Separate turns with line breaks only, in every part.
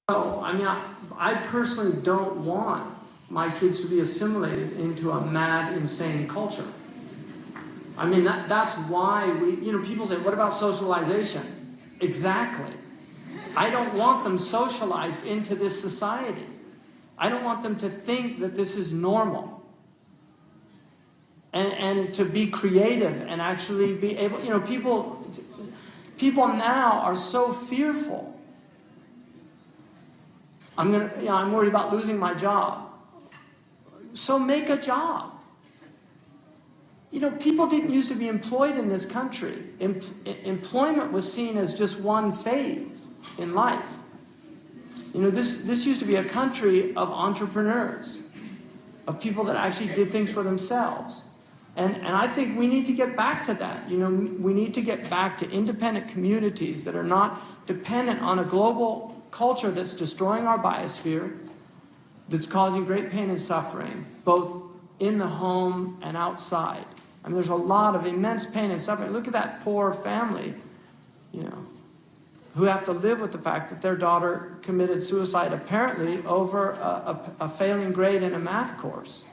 No, I mean, I personally don't want my kids to be assimilated into a mad, insane culture. I mean, that's why people say, what about socialization? Exactly. I don't want them socialized into this society. I don't want them to think that this is normal. And to be creative and actually be able, people now are so fearful. I'm worried about losing my job. So make a job. People didn't used to be employed in this country. Employment was seen as just one phase in life. This used to be a country of entrepreneurs, of people that actually did things for themselves. And I think we need to get back to that. We need to get back to independent communities that are not dependent on a global culture that's destroying our biosphere, that's causing great pain and suffering, both in the home and outside. I mean, there's a lot of immense pain and suffering. Look at that poor family, who have to live with the fact that their daughter committed suicide, apparently over a failing grade in a math course.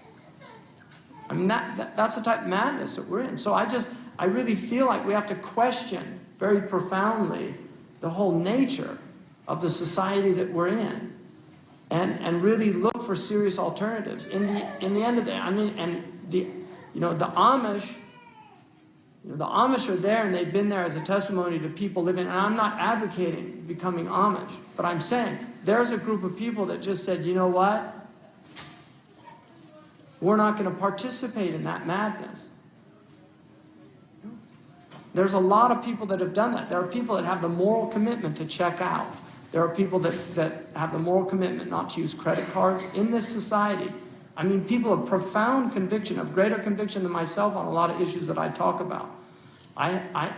I mean, that's the type of madness that we're in. So I really feel like we have to question very profoundly the whole nature of the society that we're in, and really look for serious alternatives. In the end of the day, I mean, and the Amish, the Amish are there, and they've been there as a testimony to people living. And I'm not advocating becoming Amish, but I'm saying there's a group of people that just said, you know what? We're not going to participate in that madness. There's a lot of people that have done that. There are people that have the moral commitment to check out. There are people that have the moral commitment not to use credit cards in this society. I mean, people of profound conviction, of greater conviction than myself on a lot of issues that I talk about.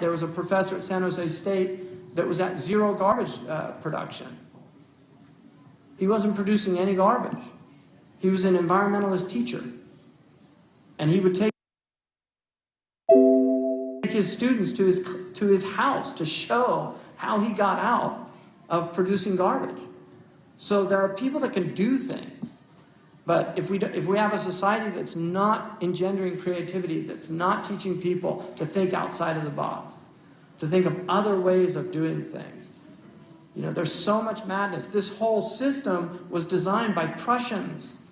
There was a professor at San Jose State that was at zero garbage production. He wasn't producing any garbage. He was an environmentalist teacher. And he would take his students to his house to show how he got out of producing garbage. So there are people that can do things. But if we have a society that's not engendering creativity, that's not teaching people to think outside of the box, to think of other ways of doing things, there's so much madness. This whole system was designed by Prussians.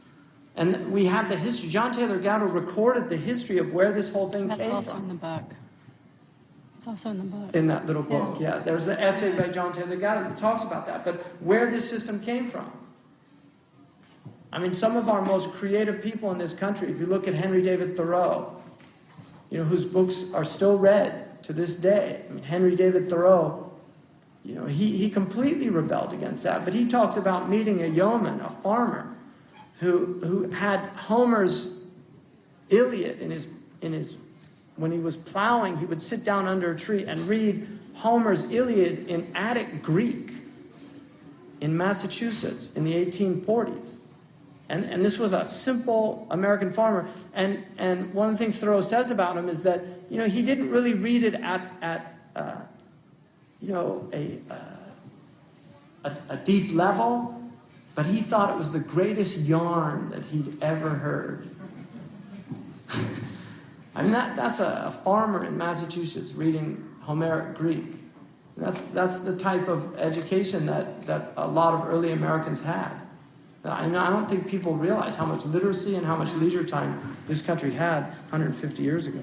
And we have the history. John Taylor Gatto recorded the history of where this whole thing came from.
That's also in the book. It's also in the book.
In that little book, yeah. There's an essay by John Taylor Gatto that talks about that. But where this system came from. I mean, some of our most creative people in this country, if you look at Henry David Thoreau, whose books are still read to this day. I mean, Henry David Thoreau, he completely rebelled against that. But he talks about meeting a yeoman, a farmer, who had Homer's Iliad in his when he was plowing, he would sit down under a tree and read Homer's Iliad in Attic Greek in Massachusetts in the 1840s. And this was a simple American farmer. And one of the things Thoreau says about him is that, he didn't really read it at a deep level, but he thought it was the greatest yarn that he'd ever heard. I mean, that's a farmer in Massachusetts reading Homeric Greek. That's the type of education that a lot of early Americans had. I don't think people realize how much literacy and how much leisure time this country had 150 years ago.